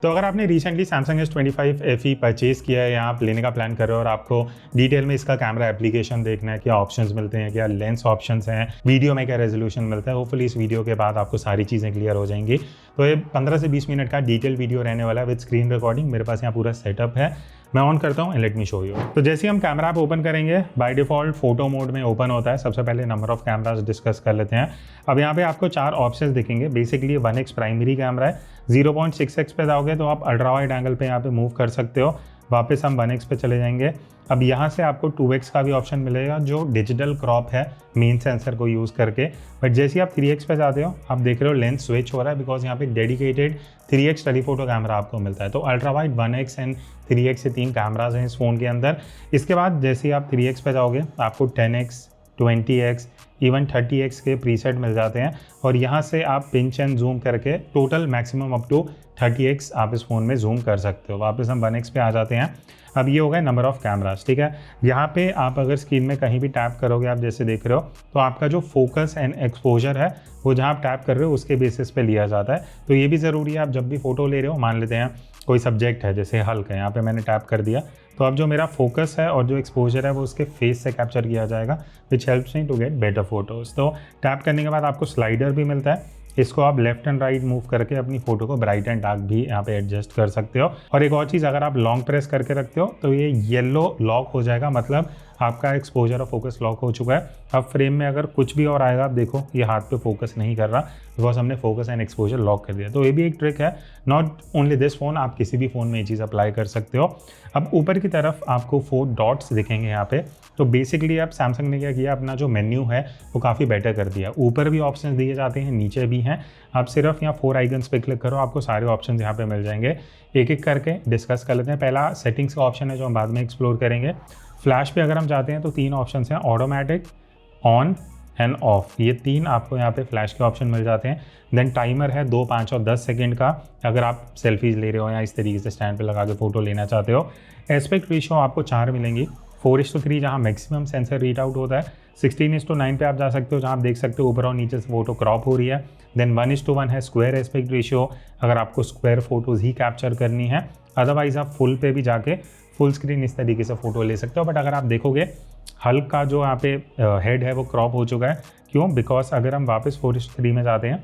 तो अगर आपने recently Samsung S25 FE purchase किया है या आप लेने का प्लान कर रहे हो और आपको डिटेल में इसका कैमरा एप्लीकेशन देखना है, क्या ऑप्शंस मिलते हैं, क्या लेंस ऑप्शंस हैं, वीडियो में क्या रेजोल्यूशन मिलता है, होपफुली इस वीडियो के बाद आपको सारी चीज़ें क्लियर हो जाएंगी। तो ये 15 से 20 मिनट का डिटेल वीडियो रहने वाला है विद स्क्रीन रिकॉर्डिंग। मेरे पास यहाँ पूरा सेटअप है, मैं ऑन करता हूँ and let me show you. तो जैसे ही हम कैमरा ऐप ओपन करेंगे, बाय डिफॉल्ट फोटो मोड में ओपन होता है। सबसे पहले नंबर ऑफ कैमरास डिस्कस कर लेते हैं। अब यहाँ पे आपको 4 ऑप्शंस दिखेंगे। बेसिकली 1x प्राइमरी कैमरा है। 0.6x पे जाओगे तो आप अल्ट्रा वाइड एंगल पे यहाँ पे मूव कर सकते हो। वापस हम 1x पे चले जाएंगे। अब यहाँ से आपको 2x का भी ऑप्शन मिलेगा जो डिजिटल क्रॉप है मेन सेंसर को यूज़ करके। बट जैसे ही आप 3x पे जाते हो, आप देख रहे हो लेंस स्विच हो रहा है बिकॉज यहाँ पे डेडिकेटेड 3x टेलीफोटो कैमरा आपको मिलता है। तो ultra wide 1x and 3x से 3 कैमराज हैं इस फ़ोन के अंदर। इसके बाद जैसे ही आप 3x पे जाओगे आपको 10x 20x इवन 30x के प्रीसेट मिल जाते हैं और यहाँ से आप पिंच एंड जूम करके total maximum up to 30x आप इस फ़ोन में जूम कर सकते हो। वापस हम 1x पे आ जाते हैं। अब ये हो गया नंबर ऑफ़ कैमरास, ठीक है। यहाँ पे आप अगर स्क्रीन में कहीं भी टैप करोगे, आप जैसे देख रहे हो, तो आपका जो फोकस एंड एक्सपोजर है वो जहाँ आप टैप कर रहे हो उसके बेसिस पे लिया जाता है। तो ये भी ज़रूरी है, आप जब भी फ़ोटो ले रहे हो, मान लेते हैं कोई सब्जेक्ट है जैसे हल्क है, यहाँ पे मैंने टैप कर दिया तो अब जो मेरा फोकस है और जो एक्सपोजर है वो उसके फेस से कैप्चर किया जाएगा, which helps me to get better photos. तो टैप करने के बाद आपको स्लाइडर भी मिलता है। इसको आप लेफ्ट एंड राइट मूव करके अपनी फोटो को ब्राइट एंड डार्क भी यहाँ पे एडजस्ट कर सकते हो। और एक और चीज़, अगर आप लॉन्ग प्रेस करके रखते हो तो ये येलो लॉक हो जाएगा, मतलब आपका एक्सपोजर और फोकस लॉक हो चुका है। अब फ्रेम में अगर कुछ भी और आएगा, आप देखो ये हाथ पे फोकस नहीं कर रहा बिकॉज हमने फोकस एंड एक्सपोजर लॉक कर दिया। तो ये भी एक ट्रिक है, नॉट ओनली दिस फोन, आप किसी भी फ़ोन में ये चीज़ अप्लाई कर सकते हो। अब ऊपर की तरफ आपको 4 डॉट्स दिखेंगे यहाँ पे। तो बेसिकली अब सैमसंग ने क्या किया, अपना जो मेन्यू है वो काफ़ी बेटर कर दिया। ऊपर भी ऑप्शन दिए जाते हैं, नीचे भी हैं। आप सिर्फ यहाँ 4 आइकन्स पे क्लिक करो, आपको सारे ऑप्शन यहाँ पे मिल जाएंगे। एक एक करके डिस्कस कर लेते हैं। पहला सेटिंग्स का ऑप्शन है जो हम बाद में एक्सप्लोर करेंगे। फ्लैश पे अगर हम जाते हैं तो 3 ऑप्शन हैं, ऑटोमेटिक, ऑन एंड ऑफ। ये 3 आपको यहाँ पे फ्लैश के ऑप्शन मिल जाते हैं। देन टाइमर है 2, 5 और 10 सेकंड का, अगर आप सेल्फीज ले रहे हो या इस तरीके से स्टैंड पे लगा के फ़ोटो लेना चाहते हो। एस्पेक्ट रेशियो आपको 4 मिलेंगी, 4:3 जहाँ मैक्सिमम सेंसर रीड आउट होता है। 16:9 पे आप जा सकते हो जहाँ आप देख सकते हो ऊपर और नीचे से फोटो क्रॉप हो रही है। देन 1:1 है स्क्वायर एस्पेक्ट रेशियो, अगर आपको स्क्वायर फोटोज़ ही कैप्चर करनी है। अदरवाइज आप फुल पे भी जाके फुल स्क्रीन इस तरीके से फ़ोटो ले सकते हो। बट अगर आप देखोगे हल्क का जो यहाँ पे हेड है वो क्रॉप हो चुका है। क्यों? बिकॉज अगर हम वापस 4:3 में जाते हैं,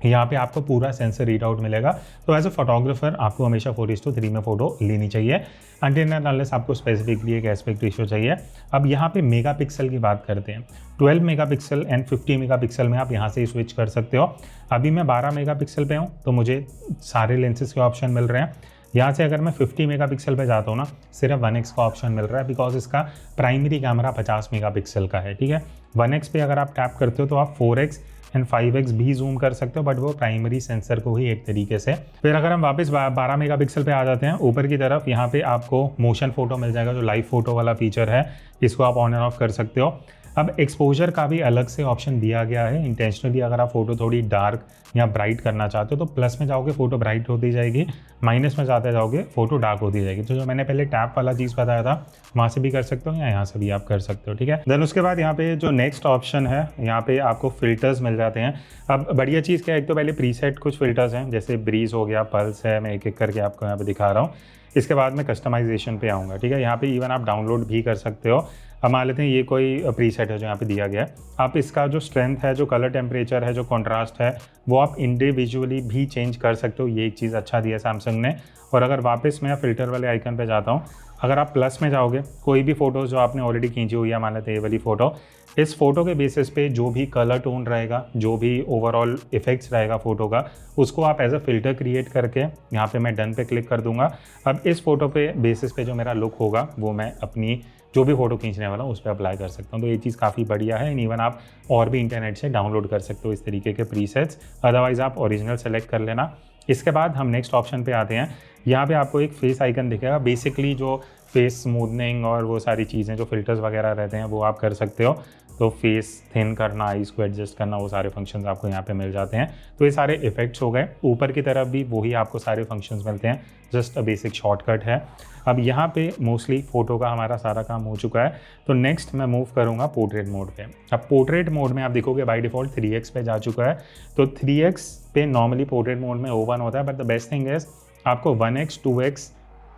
यहाँ पे आपको पूरा सेंसर रीड आउट मिलेगा। तो एज अ फोटोग्राफर आपको हमेशा 4:3 में फ़ोटो लेनी चाहिए, अनटिल एंड अनलेस आपको स्पेसिफिकली एक एस्पेक्ट रेशियो चाहिए। अब यहाँ पे मेगापिक्सल की बात करते हैं। 12 मेगापिक्सल एंड 50 मेगापिक्सल में आप यहाँ से स्विच कर सकते हो। अभी मैं 12 मेगापिक्सल पे हूँ तो मुझे सारे लेंसेज के ऑप्शन मिल रहे हैं। यहाँ से अगर मैं 50 मेगापिक्सल पे जाता हूँ ना, सिर्फ 1x का ऑप्शन मिल रहा है बिकॉज इसका प्राइमरी कैमरा 50 मेगापिक्सल का है, ठीक है। 1x पे अगर आप टैप करते हो तो आप 4x एंड 5x भी जूम कर सकते हो, बट वो प्राइमरी सेंसर को ही एक तरीके से। फिर अगर हम वापस 12 मेगापिक्सल पे आ जाते हैं ऊपर की तरफ, यहाँ पे आपको मोशन फोटो मिल जाएगा, जो लाइव फोटो वाला फीचर है, इसको आप ऑन एंड ऑफ कर सकते हो। अब एक्सपोजर का भी अलग से ऑप्शन दिया गया है इंटेंशनली। अगर आप फोटो थोड़ी डार्क या ब्राइट करना चाहते हो तो प्लस में जाओगे फोटो ब्राइट होती जाएगी, माइनस में जाते जाओगे फोटो डार्क होती जाएगी। तो जो मैंने पहले टैप वाला चीज़ बताया था वहाँ से भी कर सकते हो या यहाँ से भी आप कर सकते हो, ठीक है। देन उसके बाद यहाँ पे जो नेक्स्ट ऑप्शन है, यहाँ पे आपको फिल्टर्स मिल जाते हैं। अब बढ़िया चीज़ क्या है, एक तो पहले प्रीसेट कुछ फिल्टर्स हैं, जैसे ब्रीज हो गया, पल्स है, मैं एक एक करके आपको यहाँ पे दिखा रहा हूँ। इसके बाद मैं कस्टमाइजेशन पे आऊँगा, ठीक है। यहाँ पे इवन आप डाउनलोड भी कर सकते हो। अब मान लेते हैं ये कोई प्रीसेट है जो यहाँ पे दिया गया है, आप इसका जो स्ट्रेंथ है, जो कलर टेम्परेचर है, जो कॉन्ट्रास्ट है, वो आप इंडिविजुअली भी चेंज कर सकते हो। ये एक चीज़ अच्छा दिया सैमसंग ने। और अगर वापस मैं फिल्टर वाले आइकन पे जाता हूँ, अगर आप प्लस में जाओगे, कोई भी फ़ोटोज़ जो आपने ऑलरेडी खींची हुई है, मान लेते हैं ये वाली फ़ोटो, इस फोटो के बेसिस पे जो भी कलर टोन रहेगा, जो भी ओवरऑल इफेक्ट्स रहेगा फ़ोटो का, उसको आप एज अ फ़िल्टर क्रिएट करके यहाँ पे मैं डन पे क्लिक कर दूंगा। अब इस फोटो पे बेसिस पे जो मेरा लुक होगा वो मैं अपनी जो भी फ़ोटो खींचने वाला हूँ उस पर अप्लाई कर सकता हूँ। तो ये चीज़ काफ़ी बढ़िया है। एंड इवन आप और भी इंटरनेट से डाउनलोड कर सकते हो इस तरीके के प्रीसेट्स, अदरवाइज़ आप ओरिजिनल सेलेक्ट कर लेना। इसके बाद हम नेक्स्ट ऑप्शन पे आते हैं। यहाँ पे आपको एक फेस आइकन दिखेगा। बेसिकली जो फेस स्मूथनिंग और वो सारी चीज़ें जो फिल्टर्स वगैरह रहते हैं वो आप कर सकते हो। तो फेस थिन करना, आईज को एडजस्ट करना, वो सारे फंक्शंस आपको यहाँ पे मिल जाते हैं। तो ये सारे इफेक्ट्स हो गए। ऊपर की तरफ भी वही आपको सारे फंक्शंस मिलते हैं, जस्ट अ बेसिक शॉर्टकट है। अब यहाँ पे मोस्टली फ़ोटो का हमारा सारा काम हो चुका है। तो नेक्स्ट मैं मूव करूँगा पोर्ट्रेट मोड पे। अब पोर्ट्रेट मोड में आप देखोगे बाय डिफ़ॉल्ट 3x पे जा चुका है। तो 3x पे नॉर्मली पोर्ट्रेट मोड में O1 होता है, but the best thing is आपको 1x 2x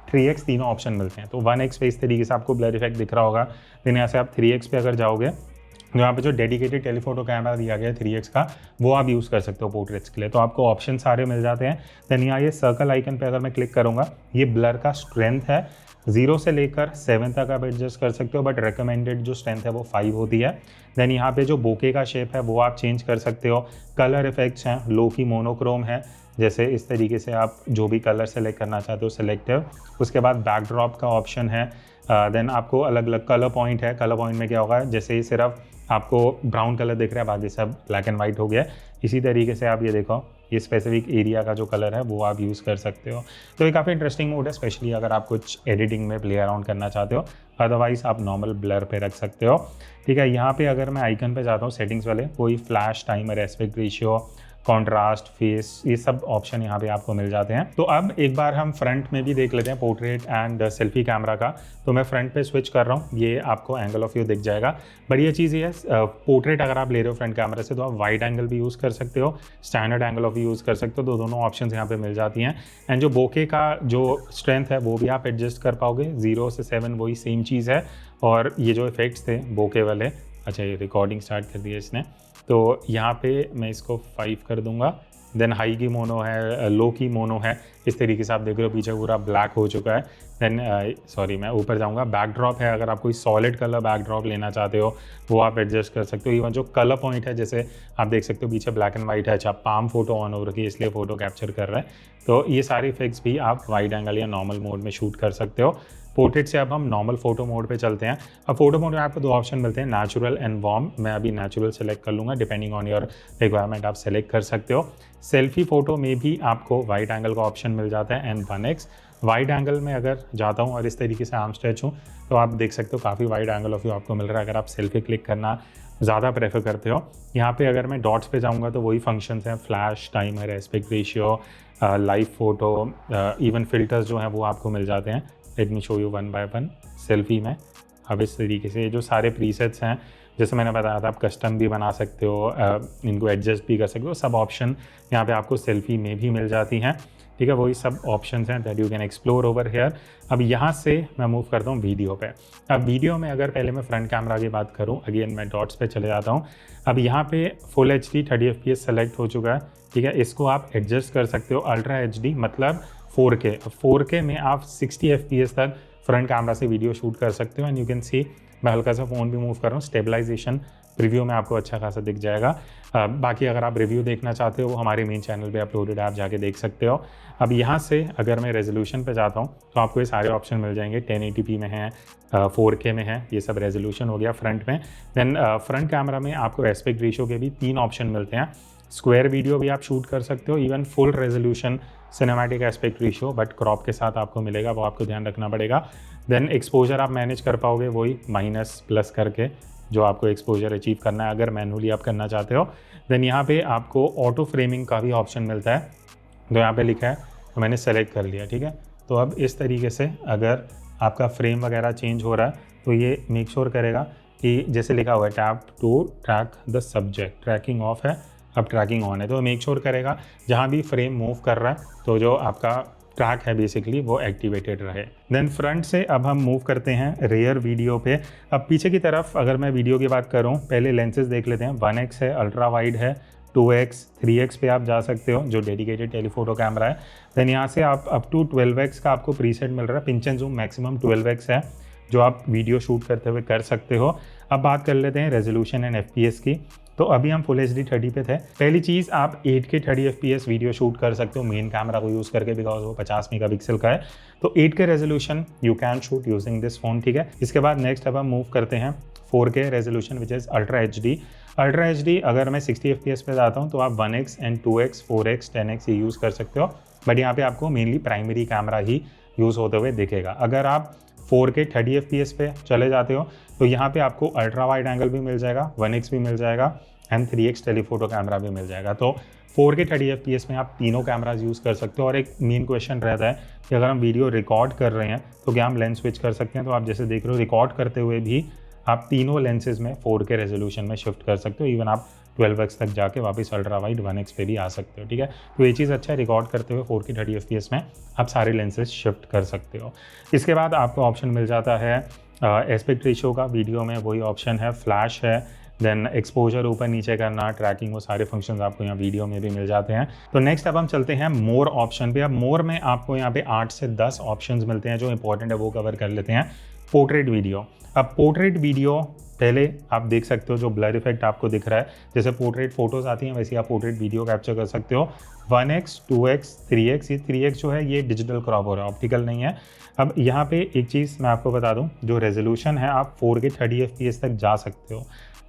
3x तीनों ऑप्शन मिलते हैं। तो 1x पे इस तरीके से आपको ब्लर इफेक्ट दिख रहा होगा। देन यहाँ से आप 3x पे अगर जाओगे तो यहाँ पे जो डेडिकेटेड टेलीफोटो कैमरा दिया गया है 3x का, वो आप यूज़ कर सकते हो पोर्ट्रेट्स के लिए। तो आपको ऑप्शन सारे मिल जाते हैं। देन यहाँ ये सर्कल आइकन पे अगर मैं क्लिक करूँगा, ये ब्लर का स्ट्रेंथ है, 0 से लेकर 7 तक आप एडजस्ट कर सकते हो, बट रिकमेंडेड जो स्ट्रेंथ है वो 5 होती है। देन यहाँ पे जो बोके का शेप है वो आप चेंज कर सकते हो। कलर इफेक्ट्स हैं, लो की मोनोक्रोम है, जैसे इस तरीके से आप जो भी कलर सेलेक्ट करना चाहते हो सिलेक्टिव। उसके बाद बैकड्रॉप का ऑप्शन है। देन आपको अलग अलग कलर पॉइंट है। कलर पॉइंट में क्या होगा, जैसे ही सिर्फ आपको ब्राउन कलर दिख रहा है, बाकी सब ब्लैक एंड वाइट हो गया। इसी तरीके से आप ये देखो, ये स्पेसिफिक एरिया का जो कलर है वो आप यूज़ कर सकते हो। तो ये काफ़ी इंटरेस्टिंग मोड है, स्पेशली अगर आप कुछ एडिटिंग में प्ले अराउंड करना चाहते हो। अदरवाइज आप नॉर्मल ब्लर पे रख सकते हो। ठीक है, यहाँ पे अगर मैं आइकन पे जाता हूँ सेटिंग्स वाले, कोई flash, timer, aspect ratio, contrast, face, ये सब ऑप्शन यहाँ पे आपको मिल जाते हैं। तो अब एक बार हम फ्रंट में भी देख लेते हैं पोर्ट्रेट एंड सेल्फी कैमरा का। तो मैं फ्रंट पे स्विच कर रहा हूँ, ये आपको एंगल ऑफ व्यू दिख जाएगा। बढ़िया चीज़ ये है, पोर्ट्रेट अगर आप ले रहे हो फ्रंट कैमरा से तो आप वाइड एंगल भी यूज़ कर सकते हो, standard angle of view use कर सकते हो। तो दोनों ऑप्शन यहाँ पे मिल जाती हैं। एंड जो बोके का जो स्ट्रेंथ है वो भी आप एडजस्ट कर पाओगे, 0 से 7 वही सेम चीज़ है। और ये जो इफेक्ट्स थे बोके वाले, अच्छा ये रिकॉर्डिंग स्टार्ट कर दिया इसने, तो यहाँ पे मैं इसको 5 कर दूंगा। देन हाई की मोनो है, लो की मोनो है। इस तरीके से आप देख रहे हो पीछे पूरा ब्लैक हो चुका है। देन सॉरी मैं ऊपर जाऊंगा, बैकड्रॉप है, अगर आप कोई सॉलिड कलर बैकड्रॉप लेना चाहते हो वो आप एडजस्ट कर सकते हो। इवन जो कलर पॉइंट है, जैसे आप देख सकते हो पीछे ब्लैक एंड वाइट है, अच्छा पाम फोटो ऑन हो रखी है इसलिए फ़ोटो कैप्चर कर रहा है। तो ये सारे इफेक्ट्स भी आप वाइड एंगल या नॉर्मल मोड में शूट कर सकते हो। पोर्ट्रेट से अब हम नॉर्मल फोटो मोड पे चलते हैं। अब फोटो मोड में आपको 2 ऑप्शन मिलते हैं, नेचुरल एंड वार्म। मैं अभी नेचुरल सेलेक्ट कर लूँगा, डिपेंडिंग ऑन योर रिक्वायरमेंट आप सेलेक्ट कर सकते हो। सेल्फी फ़ोटो में भी आपको वाइड एंगल का ऑप्शन मिल जाता है एंड 1x। वाइड एंगल में अगर जाता हूँ और इस तरीके से आर्म स्ट्रेच हूँ तो आप देख सकते हो काफ़ी वाइड एंगल ऑफ व्यू आपको मिल रहा है, अगर आप सेल्फी क्लिक करना ज़्यादा प्रेफर करते हो। यहाँ पे अगर मैं डॉट्स पे जाऊँगा तो वही फंक्शंस हैं, flash, timer, aspect ratio, live photo, even filters जो हैं वो आपको मिल जाते हैं। Let me show you one by one selfie में। अब इस तरीके से जो सारे प्रीसेट्स हैं, जैसे मैंने बताया था, आप कस्टम भी बना सकते हो, इनको एडजस्ट भी कर सकते हो। सब ऑप्शन यहाँ पे आपको सेल्फी में भी मिल जाती हैं। ठीक है, वही सब ऑप्शंस हैं that you can explore over here. अब यहाँ से मैं मूव करता हूँ वीडियो पे। अब वीडियो में अगर पहले मैं फ्रंट कैमरा की बात करूँ, अगेन मैं डॉट्स पे चले जाता हूँ। अब यहाँ पे फुल HD 30 FPS सेलेक्ट हो चुका है। ठीक है, इसको आप एडजस्ट कर सकते हो अल्ट्रा HD मतलब 4K। 4K में आप 60 FPS तक फ्रंट कैमरा से वीडियो शूट कर सकते हो। एंड यू कैन सी मैं हल्का सा फ़ोन भी मूव कर रहा हूँ, स्टेबलाइजेशन रिव्यू में आपको अच्छा खासा दिख जाएगा। बाकी अगर आप रिव्यू देखना चाहते हो वो हमारे मेन चैनल पे अपलोडेड है, आप जाके देख सकते हो। अब यहाँ से अगर मैं रेजोल्यूशन पे जाता हूँ तो आपको ये सारे ऑप्शन मिल जाएंगे, 1080p में है, 4K में है, ये सब रेजोल्यूशन हो गया फ्रंट में। देन फ्रंट कैमरा में आपको एस्पेक्ट रेशियो के भी 3 ऑप्शन मिलते हैं। स्क्वायर वीडियो भी आप शूट कर सकते हो, even full resolution cinematic aspect ratio, but crop के साथ आपको मिलेगा, वो आपको ध्यान रखना पड़ेगा। देन एक्सपोजर आप मैनेज कर पाओगे वही -+ करके, जो आपको एक्सपोजर अचीव करना है अगर मैनुअली आप करना चाहते हो। देन यहाँ पे आपको ऑटो फ्रेमिंग का भी ऑप्शन मिलता है, तो यहाँ पे लिखा है तो मैंने सेलेक्ट कर लिया। ठीक है, तो अब इस तरीके से अगर आपका फ्रेम वगैरह चेंज हो रहा है तो ये मेक श्योर करेगा कि जैसे लिखा हुआ है tap to track the subject, tracking off है, अब ट्रैकिंग ऑन है, तो मेक श्योर करेगा जहाँ भी फ्रेम मूव कर रहा है तो जो आपका ट्रैक है बेसिकली वो एक्टिवेटेड रहे। देन फ्रंट से अब हम मूव करते हैं रियर वीडियो पे। अब पीछे की तरफ अगर मैं वीडियो की बात करूं, पहले लेंसेज देख लेते हैं। 1x है, अल्ट्रा वाइड है, 2x 3x पे आप जा सकते हो जो डेडिकेटेड टेलीफोटो कैमरा है। देन यहाँ से आप अप टू 12x का आपको प्रीसेट मिल रहा है। Pinch and zoom maximum 12x है जो आप वीडियो शूट करते हुए कर सकते हो। अब बात कर लेते हैं रेजोल्यूशन एंड FPS की। तो अभी हम फुल HD 30 पे थे। पहली चीज़ आप 8K 30 FPS वीडियो शूट कर सकते हो मेन कैमरा को यूज़ करके, बिकॉज वो 50 मेगापिक्सल का है। तो 8K resolution you can shoot using this phone. ठीक है, इसके बाद नेक्स्ट अब हम मूव करते हैं 4K resolution which is ultra HD। Ultra HD अगर मैं 60 FPS पे जाता हूँ तो आप 1x and 2x 4x 10x ये यूज़ कर सकते हो, बट यहाँ पे आपको मेनली प्राइमरी कैमरा ही यूज़ होते हुए दिखेगा। अगर आप 4K 30 FPS पे चले जाते हो तो यहाँ पे आपको अल्ट्रा वाइड एंगल भी मिल जाएगा, 1x भी मिल जाएगा एंड 3x टेलीफोटो कैमरा भी मिल जाएगा। तो 4K 30 FPS में आप तीनों कैमराज यूज़ कर सकते हो। और एक मेन क्वेश्चन रहता है कि अगर हम वीडियो रिकॉर्ड कर रहे हैं तो क्या हम लेंस स्विच कर सकते हैं? तो आप जैसे देख रहे हो रिकॉर्ड करते हुए भी आप तीनों लेंसेज में 4K रेजोल्यूशन में शिफ्ट कर सकते हो। इवन आप 12x तक जाके वापस अल्ट्रा वाइड 1x पे भी आ सकते हो, ठीक है। तो ये चीज़ अच्छा है, रिकॉर्ड करते हुए 4K 30 FPS में आप सारे लेंसेज शिफ्ट कर सकते हो। इसके बाद आपको ऑप्शन मिल जाता है एस्पेक्ट रेशियो का, वीडियो में वही ऑप्शन है, फ्लैश है, देन एक्सपोजर ऊपर नीचे करना, ट्रैकिंग, वो सारे फंक्शंस आपको यहाँ वीडियो में भी मिल जाते हैं। तो नेक्स्ट अब हम चलते हैं मोर ऑप्शन पे। अब मोर में आपको यहाँ पे 8 से 10 ऑप्शंस मिलते हैं, जो इंपॉर्टेंट है वो कवर कर लेते हैं। पोर्ट्रेट वीडियो, अब पोर्ट्रेट वीडियो पहले आप देख सकते हो जो ब्लर इफेक्ट आपको दिख रहा है, जैसे पोर्ट्रेट फोटोज आती हैं वैसे आप पोर्ट्रेट वीडियो कैप्चर कर सकते हो। 1x 2x 3x, ये 3x जो है ये डिजिटल क्रॉप हो रहा है, ऑप्टिकल नहीं है। अब यहाँ पे एक चीज़ मैं आपको बता दूँ, जो रेजोल्यूशन है आप 4K 30 FPS तक जा सकते हो,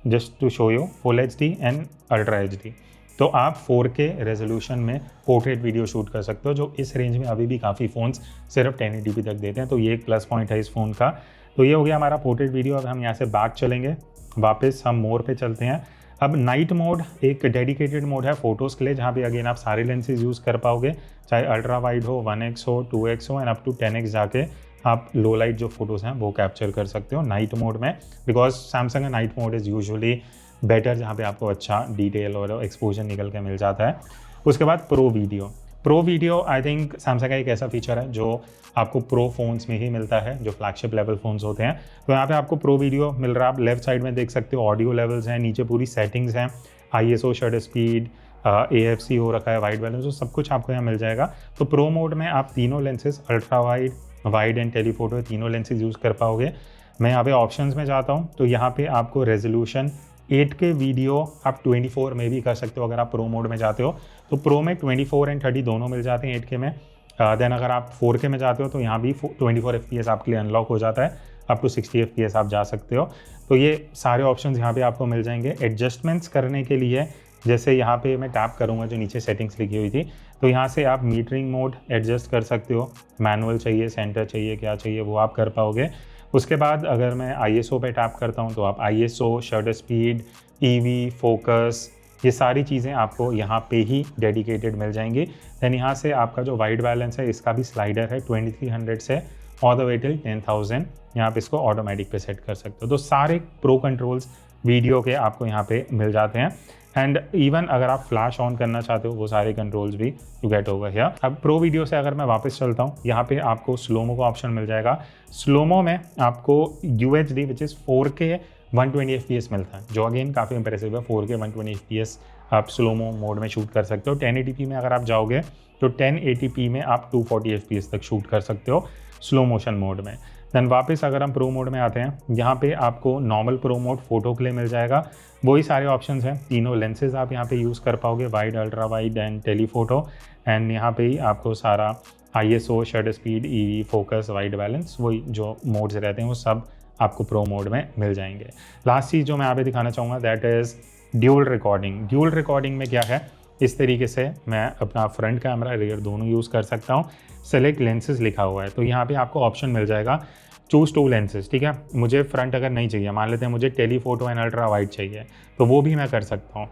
just to show you, full HD and ultra HD। तो आप 4K रेजोल्यूशन में पोर्ट्रेट वीडियो शूट कर सकते हो, जो इस रेंज में अभी भी काफ़ी फ़ोन्स सिर्फ 1080p तक देते हैं। तो ये एक प्लस पॉइंट है इस फ़ोन का। तो ये हो गया हमारा पोर्ट्रेट वीडियो। अब हम यहाँ से बैक चलेंगे, वापस हम मोर पे चलते हैं। अब नाइट मोड एक डेडिकेटेड मोड है फ़ोटोज़ के लिए, जहाँ पे अगेन आप सारे लेंसेज यूज़ कर पाओगे, चाहे अल्ट्रा वाइड हो, 1x हो, 2x हो, एंड अप टू 10x जाके आप लो लाइट जो फोटोज़ हैं वो कैप्चर कर सकते हो नाइट मोड में, बिकॉज सैमसंग का night mode is usually better, जहाँ पे आपको अच्छा डिटेल और एक्सपोजर निकल के मिल जाता है। उसके बाद pro video I think Samsung का एक ऐसा फीचर है जो आपको प्रो फोन्स में ही मिलता है, जो फ्लैगशिप लेवल फोन्स होते हैं। तो यहाँ पे आपको प्रो वीडियो मिल रहा है। आप लेफ्ट साइड में देख सकते हो ऑडियो लेवल्स हैं, नीचे पूरी सेटिंग्स हैं, ISO, शटर स्पीड, AFC हो रखा है, वाइड बैलेंस, तो सब कुछ आपको यहाँ मिल जाएगा। तो प्रो मोड में आप तीनों lenses, ultra wide and telephoto, तीनों लेंसेज यूज़ कर पाओगे। मैं यहाँ पे ऑप्शंस में जाता हूँ, तो यहाँ पे आपको रेजोल्यूशन 8K वीडियो आप 24 में भी कर सकते हो अगर आप प्रो मोड में जाते हो। तो प्रो में 24 एंड 30 दोनों मिल जाते हैं 8K में। देन अगर आप 4K में जाते हो तो यहाँ भी 24 FPS आपके लिए अनलॉक हो जाता है, अप टू 60 FPS आप जा सकते हो। तो ये सारे ऑप्शंस यहाँ पे आपको मिल जाएंगे। एडजस्टमेंट्स करने के लिए जैसे यहाँ पे मैं टैप करूँगा जो नीचे सेटिंग्स लिखी हुई थी, तो यहाँ से आप मीटरिंग मोड एडजस्ट कर सकते हो, मैनुअल चाहिए, सेंटर चाहिए, क्या चाहिए वो आप कर पाओगे। उसके बाद अगर मैं ISO पे टैप करता हूँ तो आप ISO, shutter speed, EV, focus, ये सारी चीज़ें आपको यहाँ पे ही डेडिकेटेड मिल जाएंगी। दैन यहाँ से आपका जो वाइड बैलेंस है इसका भी स्लाइडर है 2300 से ऑल द वे टिल 10,000, यहाँ पे इसको ऑटोमेटिक पे सेट कर सकते हो। तो सारे प्रो कंट्रोल्स वीडियो के आपको यहाँ पे मिल जाते हैं। एंड इवन अगर आप फ्लैश ऑन करना चाहते हो वो सारे कंट्रोल्स भी यू गेट ओवर हियर। अब प्रो वीडियो से अगर मैं वापस चलता हूँ, यहाँ पे आपको स्लोमो का ऑप्शन मिल जाएगा। स्लोमो में आपको UHD which is 4K 120 FPS मिलता है, जो अगेन काफ़ी इंप्रेसिव है। 4K 120 FPS आप स्लोमो मोड में शूट कर सकते हो। 1080p में अगर आप जाओगे तो 1080p में आप 240 FPS तक शूट कर सकते हो स्लो मोशन मोड में। देन वापस अगर हम प्रो मोड में आते हैं, यहाँ पे आपको नॉर्मल प्रो मोड फोटो के लिए मिल जाएगा। वही सारे ऑप्शंस हैं, तीनों लेंसेज आप यहाँ पे यूज़ कर पाओगे, wide, ultra wide and telephoto. And यहाँ पे ही आपको सारा ISO, shutter speed, EV, focus, wide balance, वही जो मोड्स रहते हैं वो सब आपको प्रो मोड में मिल जाएंगे। लास्ट चीज़ जो मैं यहाँ पे दिखाना चाहूँगा that is dual recording. Dual recording में क्या है, इस तरीके से मैं अपना फ्रंट कैमरा, रियर दोनों यूज़ कर सकता हूँ। सेलेक्ट लेंसेज लिखा हुआ है, तो यहाँ पे आपको ऑप्शन मिल जाएगा चूज़ 2 लेंसेज, ठीक है। मुझे फ्रंट अगर नहीं चाहिए, मान लेते हैं मुझे टेलीफोटो एंड अल्ट्रा वाइड चाहिए, तो वो भी मैं कर सकता हूँ।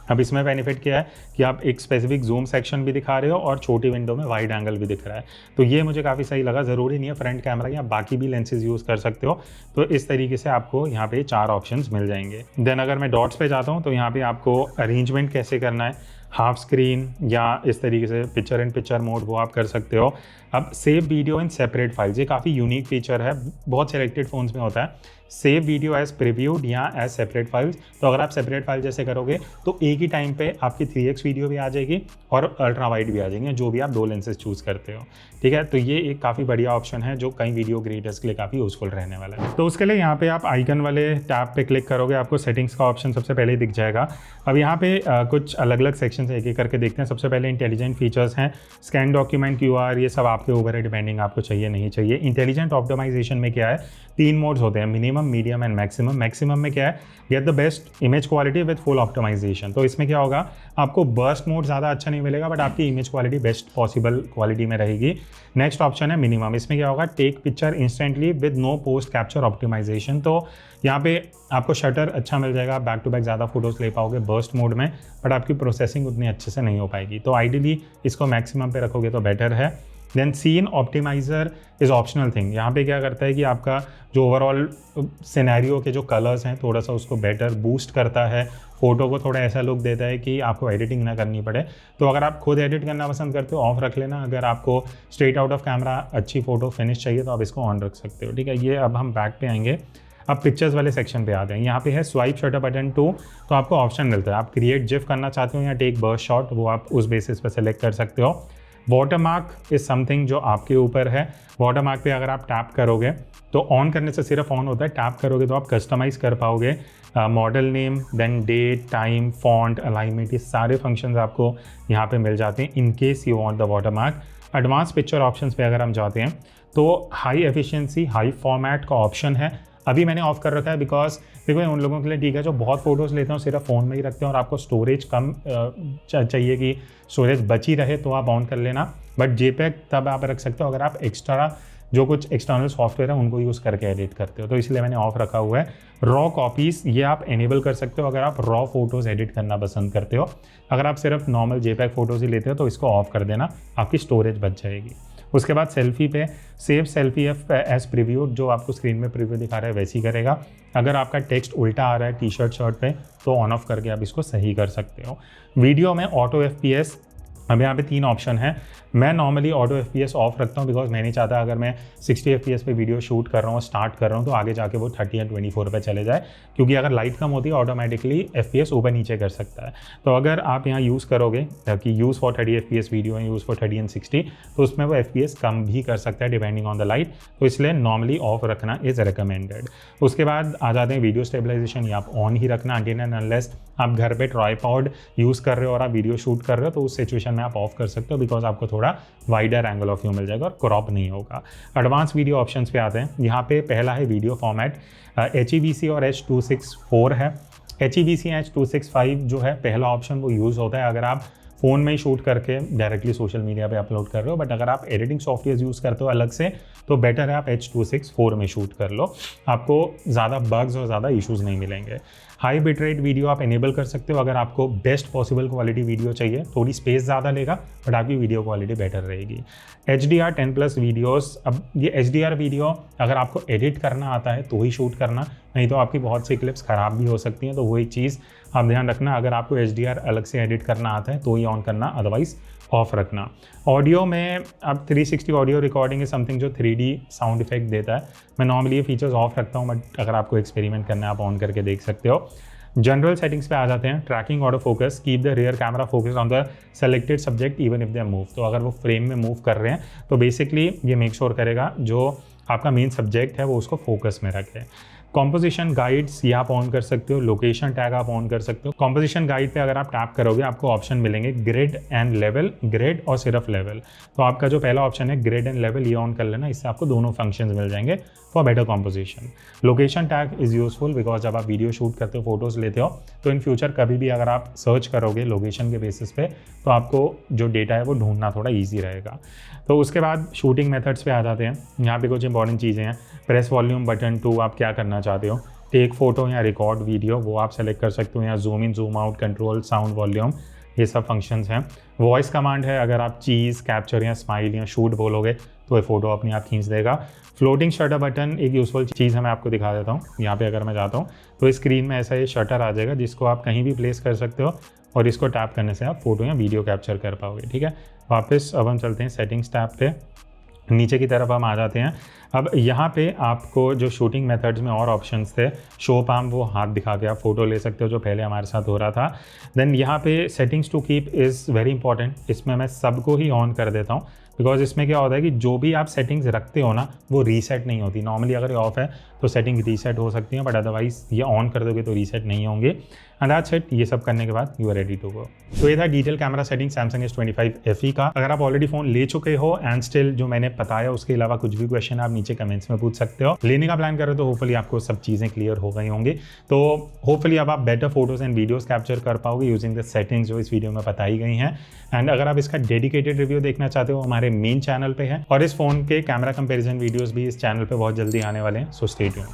अब इसमें बेनिफिट क्या है कि आप एक स्पेसिफिक जूम सेक्शन भी दिखा रहे हो और छोटी विंडो में वाइड एंगल भी दिख रहा है, तो ये मुझे काफ़ी सही लगा। ज़रूरी नहीं है फ्रंट कैमरा, या बाकी भी लेंसेज यूज़ कर सकते हो। तो इस तरीके से आपको यहाँ पे 4 ऑप्शंस मिल जाएंगे। देन अगर मैं डॉट्स पे जाता हूँ तो यहाँ पे आपको अरेंजमेंट कैसे करना है, हाफ स्क्रीन या इस तरीके से पिक्चर इन पिक्चर मोड, वो आप कर सकते हो। अब save video in separate files, ये काफ़ी यूनिक फीचर है, बहुत सेलेक्टेड फ़ोन्स में होता है। सेव वीडियो एज प्रीव्यूड या एज सेपरेट फाइल्स, तो अगर आप सेपरेट फाइल जैसे करोगे तो एक ही टाइम पे आपकी 3x वीडियो भी आ जाएगी और अल्ट्रा वाइड भी आ जाएंगे, जो भी आप 2 लेंसेज चूज़ करते हो, ठीक है। तो ये एक काफ़ी बढ़िया ऑप्शन है जो कई वीडियो क्रिएटर्स के लिए काफ़ी यूजफुल रहने वाला है। तो उसके लिए यहाँ पे आप आइकन वाले टैब पे क्लिक करोगे, आपको सेटिंग्स का ऑप्शन सबसे पहले दिख जाएगा। अब यहाँ पे कुछ अलग अलग सेक्शन एक एक करके देखते हैं। सबसे पहले इंटेलिजेंट फीचर्स हैं, स्कैन डॉक्यूमेंट, QR, ये सब आपके ऊपर है, डिपेंडिंग आपको चाहिए नहीं चाहिए। इंटेलिजेंट ऑप्टिमाइजेशन में क्या है, 3 मोड्स होते हैं, minimum, medium and maximum. Maximum में क्या है, get the best image quality with full optimization. तो इसमें क्या होगा, आपको बर्स्ट मोड ज़्यादा अच्छा नहीं मिलेगा, बट आपकी image quality best possible quality में रहेगी। नेक्स्ट ऑप्शन है मिनिमम, इसमें क्या होगा, take picture instantly with no post capture optimization. तो यहाँ पे आपको शटर अच्छा मिल जाएगा, बैक टू बैक ज़्यादा फोटोज़ ले पाओगे बर्स्ट मोड में, बट आपकी प्रोसेसिंग उतनी अच्छे से नहीं हो पाएगी। तो आइडियली इसको मैक्सिमम पे रखोगे तो बेटर है। Then scene optimizer is optional thing. यहाँ पे क्या करता है कि आपका जो ओवरऑल सिनेरियो के जो कलर्स हैं थोड़ा सा उसको बेटर बूस्ट करता है, फ़ोटो को थोड़ा ऐसा लुक देता है कि आपको एडिटिंग ना करनी पड़े। तो अगर आप खुद एडिट करना पसंद करते हो ऑफ रख लेना, अगर आपको स्ट्रेट आउट ऑफ कैमरा अच्छी फ़ोटो फिनिश चाहिए तो आप इसको ऑन रख सकते हो, ठीक है। ये अब हम बैक पे आएंगे, अब पिक्चर्स वाले सेक्शन पे आते हैं। यहाँ पे है स्वाइप शटर बटन 2, तो आपको ऑप्शन मिलता है, आप क्रिएट जिफ करना चाहते हो या टेक बर्स्ट शॉट, वो आप उस बेसिस पे सेलेक्ट कर सकते हो। वाटरमार्क इज़ समथिंग जो आपके ऊपर है। वाटरमार्क पे अगर आप टैप करोगे तो ऑन करने से सिर्फ ऑन होता है, टैप करोगे तो आप कस्टमाइज़ कर पाओगे model name, then date, time, font, alignment, ये सारे फंक्शंस आपको यहाँ पे मिल जाते हैं in case you want the watermark. Advance picture options पे अगर हम जाते हैं तो हाई एफिशिएंसी, हाई फॉर्मेट का ऑप्शन है, अभी मैंने ऑफ कर रखा है बिकॉज देखो उन लोगों के लिए ठीक है जो बहुत फोटोज़ लेते हो सिर्फ फ़ोन में ही रखते हैं और आपको स्टोरेज कम चाहिए कि स्टोरेज बची रहे तो आप ऑन कर लेना, बट जेपेग तब आप रख सकते हो अगर आप एक्स्ट्रा जो कुछ एक्सटर्नल सॉफ्टवेयर है उनको यूज़ करके एडिट करते हो, तो इसलिए मैंने ऑफ रखा हुआ है। रॉ कॉपीज़ ये आप एनेबल कर सकते हो अगर आप रॉ फोटोज़ एडिट करना पसंद करते हो। अगर आप सिर्फ नॉर्मल जेपेग फ़ोटोज़ ही लेते हो तो इसको ऑफ कर देना, आपकी स्टोरेज बच जाएगी। उसके बाद सेल्फी पे सेव सेल्फी एज प्रीव्यू, जो आपको स्क्रीन में प्रीव्यू दिखा रहा है वैसे ही करेगा। अगर आपका टेक्स्ट उल्टा आ रहा है टी शर्ट शर्ट पे तो ऑन ऑफ करके आप इसको सही कर सकते हो। वीडियो में ऑटो FPS, अब यहाँ पे 3 ऑप्शन है। मैं नॉर्मली ऑटो FPS ऑफ रखता हूँ बिकॉज मैं नहीं चाहता अगर मैं 60 FPS पे वीडियो शूट कर रहा हूँ, स्टार्ट कर रहा हूँ तो आगे जाके वो 30 या 24 पे चले जाए, क्योंकि अगर लाइट कम होती है ऑटोमेटिकली FPS ऊपर नीचे कर सकता है। तो अगर आप यहाँ यूज़ करोगे कि यूज़ फॉर 30 FPS वीडियो है, यूज़ फॉर 30 एंड 60, तो उसमें वो FPS कम भी कर सकता है डिपेंडिंग ऑन द लाइट, तो इसलिए नॉर्मली ऑफ रखना इज़ रिकमेंडेड। उसके बाद आ जाते हैं वीडियो स्टेबलाइजेशन, ये आप ऑन ही रखना अनटिल एंड अनलेस आप घर पे ट्राइपॉड यूज़ कर रहे हो और आप वीडियो शूट कर रहे हो तो उस सिचुएशन में आप ऑफ कर सकते हो बिकॉज आपको थोड़ा वाइडर एंगल ऑफ व्यू मिल जाएगा और क्रॉप नहीं होगा। एडवांस वीडियो ऑप्शंस पे आते हैं। यहाँ पे पहला है वीडियो फॉर्मेट, HEVC और H.264 है। HEVC H.265 जो है पहला ऑप्शन वो यूज़ होता है अगर आप फ़ोन में ही शूट करके डायरेक्टली सोशल मीडिया पे अपलोड कर रहे हो, बट अगर आप एडिटिंग सॉफ्टवेयर यूज़ करते हो अलग से तो बेटर है आप H.264 में शूट कर लो, आपको ज़्यादा बग्स और ज़्यादा इश्यूज़ नहीं मिलेंगे। हाई बिटरेट वीडियो आप एनेबल कर सकते हो अगर आपको बेस्ट पॉसिबल क्वालिटी वीडियो चाहिए, थोड़ी स्पेस ज़्यादा लेगा बट आपकी वीडियो क्वालिटी बेटर रहेगी। HDR 10+ वीडियोस, अब ये HDR वीडियो अगर आपको एडिट करना आता है तो ही शूट करना, नहीं तो आपकी बहुत सी क्लिप्स ख़राब भी हो सकती हैं, तो वही चीज़ आप ध्यान रखना, अगर आपको HDR अलग से एडिट करना आता है तो ही ऑन करना, अदरवाइज़ ऑफ रखना। ऑडियो में अब 360 ऑडियो रिकॉर्डिंग है समथिंग जो 3D साउंड इफेक्ट देता है, मैं नॉर्मली ये फीचर्स ऑफ रखता हूँ, बट अगर आपको एक्सपेरिमेंट करना है आप ऑन करके देख सकते हो। जनरल सेटिंग्स पे आ जाते हैं। Tracking auto focus, keep the rear camera focus on the selected subject even if they move, तो अगर वो फ्रेम में मूव कर रहे हैं तो बेसिकली ये मेक श्योर करेगा जो आपका मेन सब्जेक्ट है वो उसको फोकस में रखे। कॉम्पोजिशन गाइड्स ये आप ऑन कर सकते हो, लोकेशन टैग आप ऑन कर सकते हो। कॉम्पोजिशन गाइड पे अगर आप टैप करोगे आपको ऑप्शन मिलेंगे ग्रिड एंड लेवल, ग्रिड और सिर्फ लेवल, तो आपका जो पहला ऑप्शन है ग्रिड एंड लेवल ये ऑन कर लेना, इससे आपको दोनों फंक्शंस मिल जाएंगे for better composition. Location tag is useful because जब आप वीडियो शूट करते हो, फोटोज़ लेते हो, तो इन फ्यूचर कभी भी अगर आप सर्च करोगे लोकेशन के बेसिस पे तो आपको जो डेटा है वो ढूंढना थोड़ा ईजी रहेगा। तो उसके बाद शूटिंग मेथड्स पे आ जाते हैं। यहाँ पे कुछ इंपॉर्टेंट चीज़ें हैं। प्रेस वॉल्यूम बटन 2, आप क्या करना चाहते हो, टेक फोटो या रिकॉर्ड वीडियो वो आप सेलेक्ट कर सकते हो, या zoom in zoom out, control, sound volume, ये सब फंक्शंस हैं। वॉइस कमांड है, अगर आप चीज़, कैप्चर या स्माइल या शूट बोलोगे तो ये फ़ोटो अपने आप खींच देगा। फ्लोटिंग शटर बटन एक यूजफुल चीज़ है, मैं आपको दिखा देता हूँ। यहाँ पे अगर मैं जाता हूँ तो स्क्रीन में ऐसा ये शटर आ जाएगा जिसको आप कहीं भी प्लेस कर सकते हो और इसको टैप करने से आप फोटो या वीडियो कैप्चर कर पाओगे, ठीक है। वापस अब हम चलते हैं सेटिंग्स टैब पे, नीचे की तरफ हम आ जाते हैं। अब यहाँ पे आपको जो शूटिंग मेथड्स में और ऑप्शंस थे, शो पाम वो हाथ दिखा के आप फोटो ले सकते हो जो पहले हमारे साथ हो रहा था। देन यहाँ पे settings to keep is very important, इसमें मैं सबको ही ऑन कर देता हूँ बिकॉज इसमें क्या होता है कि जो भी आप सेटिंग्स रखते हो ना वो रीसेट नहीं होती। नॉर्मली अगर ये ऑफ है तो सेटिंग रीसेट हो सकती है, बट अदरवाइज ये ऑन कर दोगे तो रीसेट नहीं होंगे। एंड दैट्स इट, ये सब करने के बाद you are ready to go. तो ये था detail camera setting Samsung S25 FE का। अगर आप ऑलरेडी फ़ोन ले चुके हो एंड स्टिल जो मैंने बताया उसके अलावा कुछ भी क्वेश्चन आप नीचे कमेंट्स में पूछ सकते हो। लेने का प्लान कर रहे हो तो होपफुली आपको सब चीज़ें क्लियर हो गई होंगी। तो होपफुली अब आप better photos and videos capture कर पाओगे यूजिंग द सेटिंग्स जो इस वीडियो में बताई गई हैं। एंड अगर आप इसका डेडिकेटेड रिव्यू देखना चाहते हो हमारे मेन चैनल पे है, और इस फ़ोन के कैमरा कंपैरिजन वीडियोज़ भी इस चैनल पे बहुत जल्दी आने वाले हैं, सो स्टे ट्यून्ड।